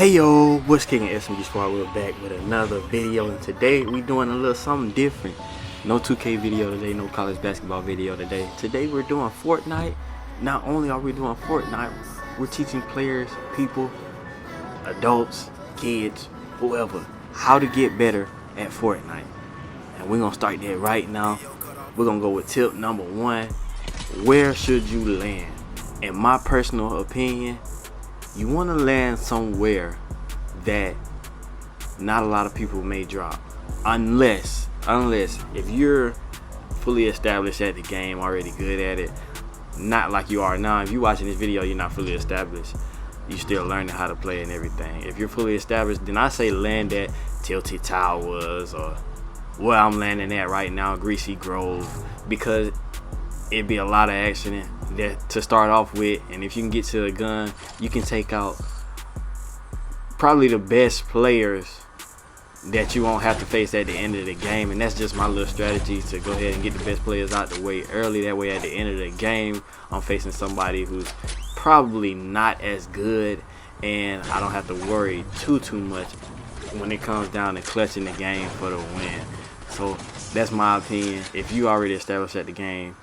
Hey yo, what's kicking SMG Squad? We're back with another video, and today we doing a little something different. No 2K video today, no college basketball video today. Today we're doing Fortnite. Not only are we doing Fortnite, we're teaching players, people, adults, kids, whoever, how to get better at Fortnite. And we're gonna start that right now. We're gonna go with tip number 1. Where should you land? In my personal opinion, you want to land somewhere that not a lot of people may drop, unless if you're fully established at the game, already good at it, not like you are now. If you're watching this video, you're not fully established, you're still learning how to play and everything. If you're fully established, then I say land at Tilted Towers, or where I'm landing at right now, Greasy Grove, because it'd be a lot of action that to start off with, and if you can get to a gun, you can take out probably the best players that you won't have to face at the end of the game. And that's just my little strategy, to go ahead and get the best players out the way early. That way at the end of the game, I'm facing somebody who's probably not as good, and I don't have to worry too much when it comes down to clutching the game for the win. So that's my opinion. If you already established at the game,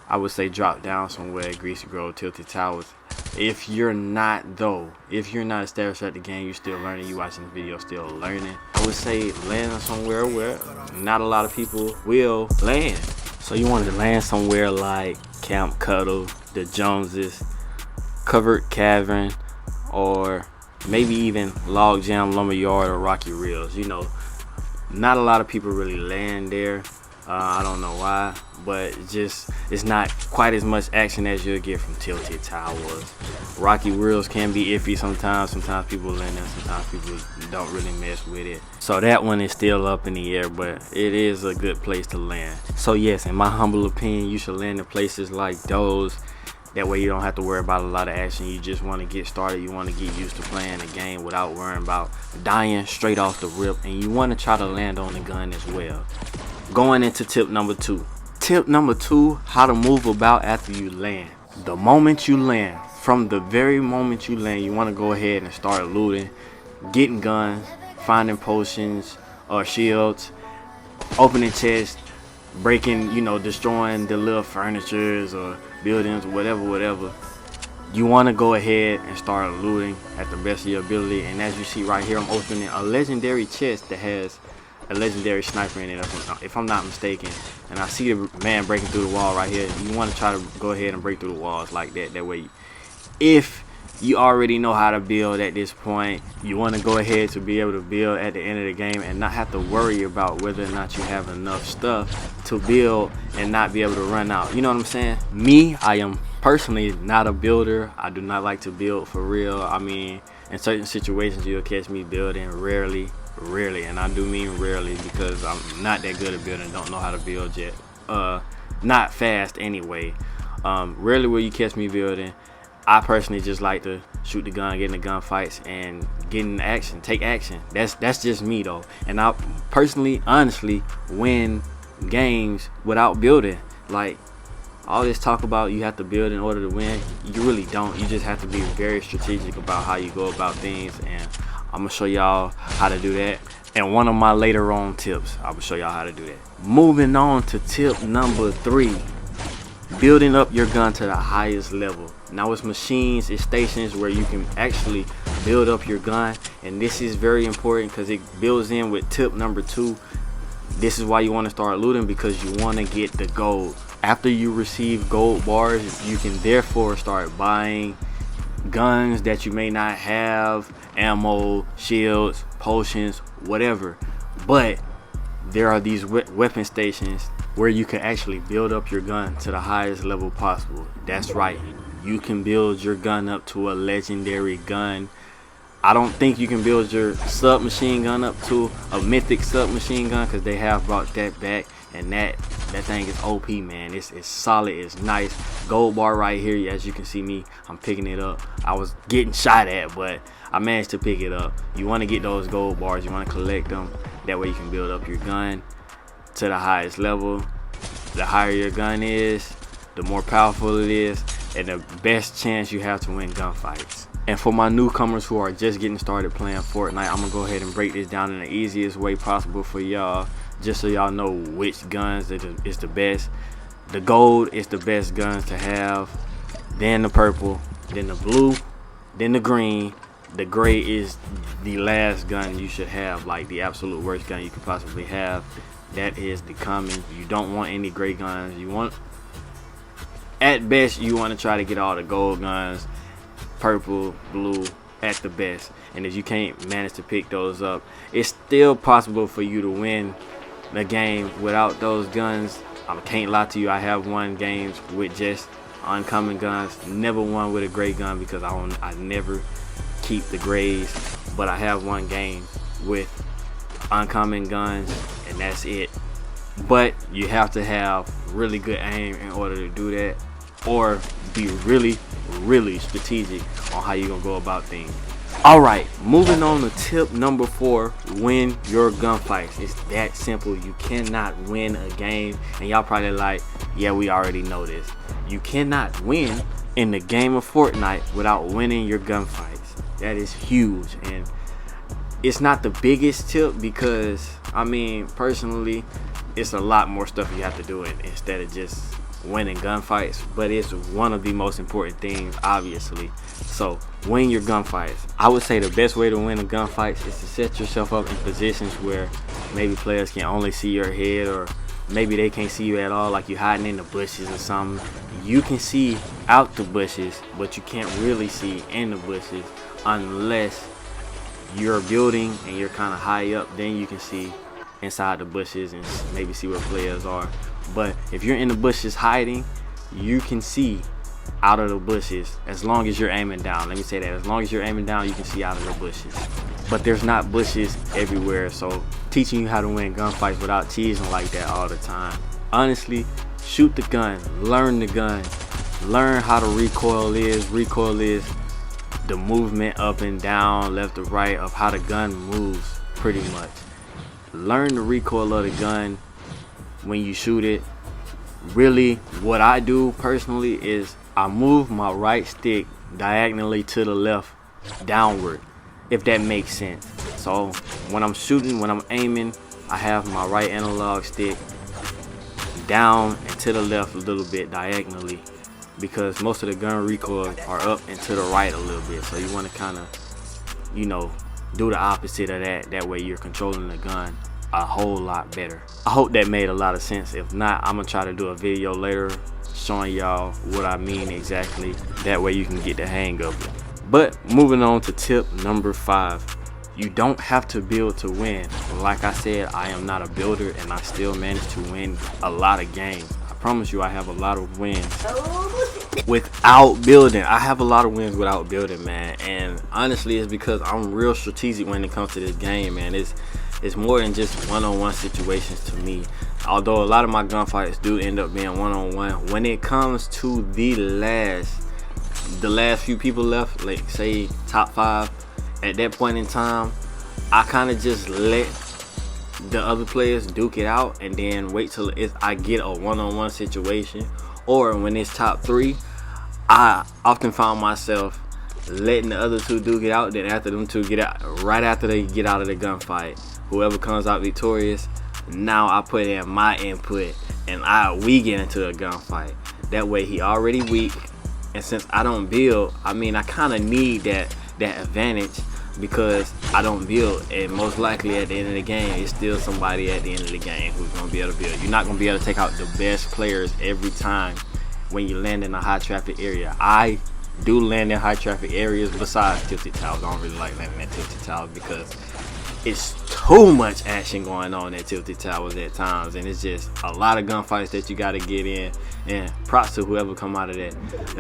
I would say drop down somewhere at Greasy Grove, Tilted Towers. If you're not established at the game, you're still learning, you watching the video, still learning, I would say land somewhere where not a lot of people will land. So you want to land somewhere like Camp Cuddle, the Joneses, Covered Cavern, or maybe even Log Jam Lumberyard or Rocky Reels. You know, not a lot of people really land there. I don't know why, but it's not quite as much action as you'll get from Tilted Towers. Rocky Reels can be iffy sometimes. Sometimes people land there, sometimes people don't really mess with it. So that one is still up in the air, but it is a good place to land. So yes, in my humble opinion, you should land in places like those. That way you don't have to worry about a lot of action. You just want to get started. You want to get used to playing the game without worrying about dying straight off the rip. And you want to try to land on the gun as well. Going into tip number 2. Tip number 2, how to move about after you land. The moment you land, from the very moment you land, you want to go ahead and start looting, getting guns, finding potions or shields, opening chests, breaking, destroying the little furnitures or buildings or whatever. You want to go ahead and start looting at the best of your ability. And as you see right here, I'm opening a legendary chest that has a legendary sniper in it, if I'm not mistaken. And I see the man breaking through the wall right here. You want to try to go ahead and break through the walls like that. That way, if you already know how to build at this point, you want to go ahead to be able to build at the end of the game and not have to worry about whether or not you have enough stuff to build and not be able to run out. You know what I'm saying? Me, I am personally not a builder. I do not like to build for real. I mean, in certain situations you'll catch me building, rarely, and I do mean rarely, because I'm not that good at building, don't know how to build yet, not fast anyway. Rarely will you catch me building. I personally just like to shoot the gun, get in the gunfights, and get in action, take action. That's just me though. And I personally, honestly, win games without building. Like, all this talk about you have to build in order to win, you really don't. You just have to be very strategic about how you go about things, and I'm gonna show y'all how to do that. And one of my later on tips, I will show y'all how to do that. Moving on to tip number 3. Building up your gun to the highest level. Now it's machines, it's stations where you can actually build up your gun, and this is very important because it builds in with tip number 2. This is why you want to start looting, because you want to get the gold. After you receive gold bars, you can therefore start buying guns that you may not have, ammo, shields, potions, whatever. But there are these weapon stations where you can actually build up your gun to the highest level possible. That's right, you can build your gun up to a legendary gun. I don't think you can build your submachine gun up to a mythic submachine gun, because they have brought that back, and that thing is OP, man. It's solid, it's nice. Gold bar right here, as you can see me, I'm picking it up. I was getting shot at, but I managed to pick it up. You want to get those gold bars, you want to collect them. That way you can build up your gun to the highest level. The higher your gun is, the more powerful it is, and the best chance you have to win gunfights. And for my newcomers who are just getting started playing Fortnite, I'm gonna go ahead and break this down in the easiest way possible for y'all, just so y'all know which guns is the best. The gold is the best guns to have, then the purple, then the blue, then the green. The gray is the last gun you should have, like the absolute worst gun you could possibly have. That is the common. You don't want any gray guns. You want, at best, you want to try to get all the gold guns, purple, blue, at the best. And if you can't manage to pick those up, it's still possible for you to win the game without those guns. I can't lie to you, I have won games with just uncommon guns. Never won with a gray gun because I never keep the grays, but I have won games with uncommon guns, and that's it. But you have to have really good aim in order to do that, or be really strategic on how you're gonna go about things. Alright, moving on to tip number 4, win your gunfights. It's that simple. You cannot win a game, and y'all probably like, yeah, we already know this. You cannot win in the game of Fortnite without winning your gunfights. That is huge, and it's not the biggest tip because, I mean, personally, it's a lot more stuff you have to do instead of just winning gunfights, but it's one of the most important things, obviously. So win your gunfights. I would say the best way to win a gunfight is to set yourself up in positions where maybe players can only see your head, or maybe they can't see you at all, like you're hiding in the bushes or something. You can see out the bushes, but you can't really see in the bushes unless you're building and you're kind of high up. Then you can see inside the bushes and maybe see where players are. But if you're in the bushes hiding, you can see out of the bushes as long as you're aiming down. Let me say that, as long as you're aiming down, you can see out of the bushes. But there's not bushes everywhere, so teaching you how to win gunfights without teasing like that all the time. Honestly, shoot the gun, learn the gun, learn how the recoil is. Recoil is the movement up and down, left to right of how the gun moves, pretty much. Learn the recoil of the gun when you shoot it. Really, what I do personally is I move my right stick diagonally to the left, downward, if that makes sense. So when I'm shooting, when I'm aiming, I have my right analog stick down and to the left a little bit diagonally, because most of the gun recoils are up and to the right a little bit. So you want to kind of, you know, do the opposite of that. That way you're controlling the gun a whole lot better. I hope that made a lot of sense. If not, I'm gonna try to do a video later showing y'all what I mean exactly. That way you can get the hang of it. But moving on to tip number 5. You don't have to build to win. Like I said, I am not a builder and I still managed to win a lot of games. I promise you I have a lot of wins without building. I have a lot of wins without building, man. And honestly, it's because I'm real strategic when it comes to this game, man. It's more than just one-on-one situations to me. Although a lot of my gunfights do end up being one-on-one. When it comes to the last few people left, like say top 5, at that point in time, I kind of just let the other players duke it out and then wait till I get a one-on-one situation. Or when it's top 3, I often found myself letting the other 2 duke it out. Then after them 2 get out, right after they get out of the gunfight, whoever comes out victorious, now I put in my input and we get into a gunfight. That way he already weak, and since I don't build, I mean, I kind of need that advantage because I don't build, and most likely at the end of the game it's still somebody at the end of the game who's going to be able to build. You're not going to be able to take out the best players every time when you land in a high traffic area. I do land in high traffic areas besides tilted towers. I don't really like landing at tilted towers because it's too much action going on at tilted towers at times, and it's just a lot of gunfights that you got to get in. And props to whoever come out of that.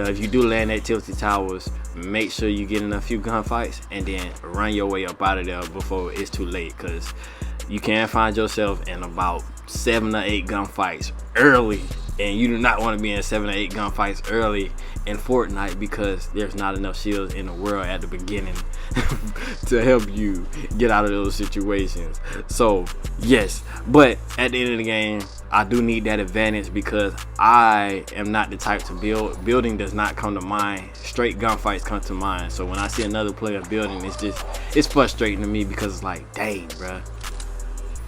If you do land at tilted towers, make sure you get in a few gunfights and then run your way up out of there before it's too late, because you can find yourself in about 7 or 8 gunfights early And you do not want to be in 7 or 8 gunfights early in Fortnite because there's not enough shields in the world at the beginning to help you get out of those situations. So yes, but at the end of the game, I do need that advantage because I am not the type to build. Building does not come to mind. Straight gunfights come to mind. So when I see another player building, it's frustrating to me because it's like, dang, bruh.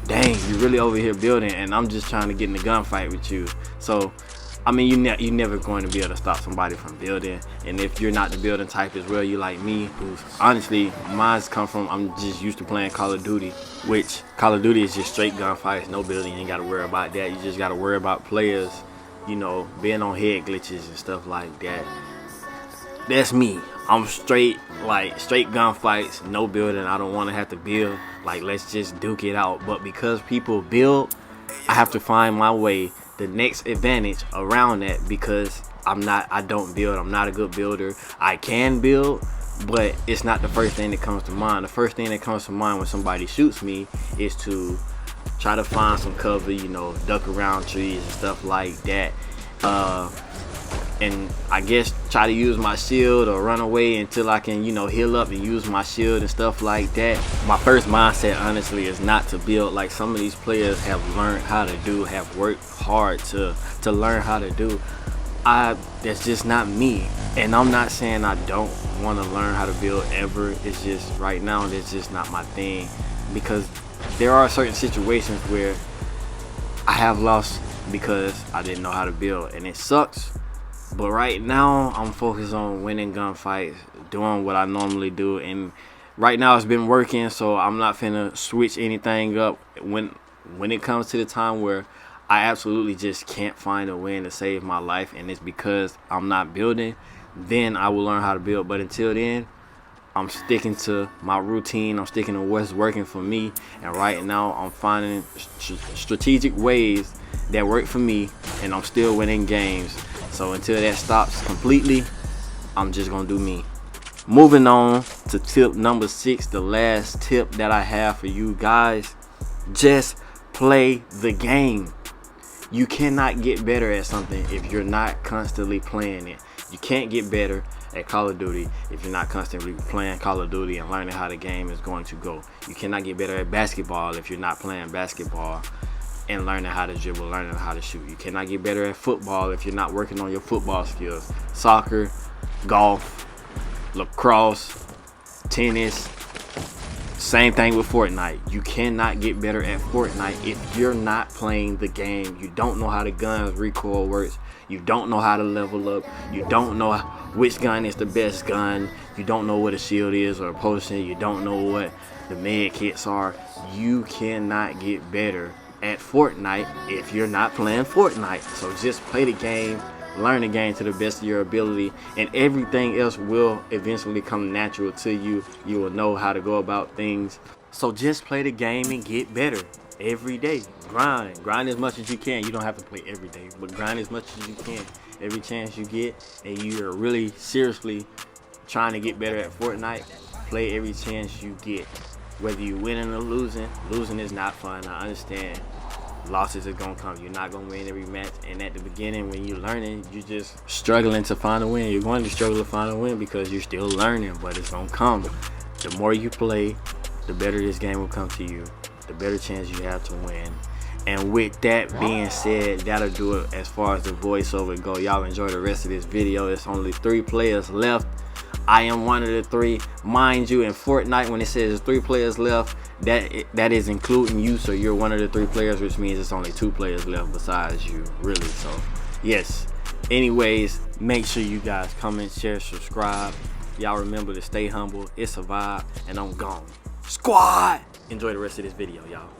Dang, you really over here building and I'm just trying to get in a gunfight with you. So I mean, you're never going to be able to stop somebody from building. And if you're not the building type as well, you like me, who's honestly, mine's come from, I'm just used to playing Call of Duty, which Call of Duty is just straight gunfights, no building. You ain't got to worry about that. You just got to worry about players, you know, being on head glitches and stuff like that. That's me. I'm straight gunfights, no building. I don't want to have to build. Like, let's just duke it out. But because people build, I have to find my way, the next advantage around that, because I don't build. I'm not a good builder. I can build, but it's not the first thing that comes to mind. The first thing that comes to mind when somebody shoots me is to try to find some cover, you know, duck around trees and stuff like that. And I guess try to use my shield or run away until I can, you know, heal up and use my shield and stuff like that. My first mindset, honestly, is not to build like some of these players have learned how to do, have worked hard to learn how to do. That's just not me. And I'm not saying I don't want to learn how to build ever. It's just right now that's just not my thing, because there are certain situations where I have lost because I didn't know how to build, and it sucks. But right now, I'm focused on winning gunfights, doing what I normally do. And right now, it's been working, so I'm not finna switch anything up. When it comes to the time where I absolutely just can't find a win to save my life, and it's because I'm not building, then I will learn how to build. But until then, I'm sticking to my routine. I'm sticking to what's working for me. And right now, I'm finding strategic ways that work for me, and I'm still winning games. So until that stops completely, I'm just gonna do me. Moving on to tip number 6, the last tip that I have for you guys. Just play the game. You cannot get better at something if you're not constantly playing it. You can't get better at Call of Duty if you're not constantly playing Call of Duty and learning how the game is going to go. You cannot get better at basketball if you're not playing basketball and learning how to dribble, learning how to shoot. You cannot get better at football if you're not working on your football skills. Soccer, golf, lacrosse, tennis. Same thing with Fortnite. You cannot get better at Fortnite if you're not playing the game. You don't know how the gun's recoil works. You don't know how to level up. You don't know which gun is the best gun. You don't know what a shield is or a potion. You don't know what the med kits are. You cannot get better at Fortnite if you're not playing Fortnite. So just play the game, learn the game to the best of your ability, and everything else will eventually come natural to you. You will know how to go about things. So just play the game and get better every day. Grind as much as you can. You don't have to play every day, but grind as much as you can every chance you get. And you're really seriously trying to get better at Fortnite, play every chance you get. Whether you winning or losing is not fun. I understand losses are gonna come. You're not gonna win every match, and at the beginning when you're learning, you're just struggling to find a win. You're going to struggle to find a win because you're still learning, but it's gonna come. The more you play, the better this game will come to you, the better chance you have to win. And with that being said, that'll do it as far as the voiceover go. Y'all enjoy the rest of this video. It's only 3 players left. I am one of the 3. Mind you, in Fortnite, when it says 3 players left, that is including you. So you're one of the 3 players, which means it's only 2 players left besides you, really. So yes. Anyways, make sure you guys comment, share, subscribe. Y'all remember to stay humble. It's a vibe, and I'm gone. Squad! Enjoy the rest of this video, y'all.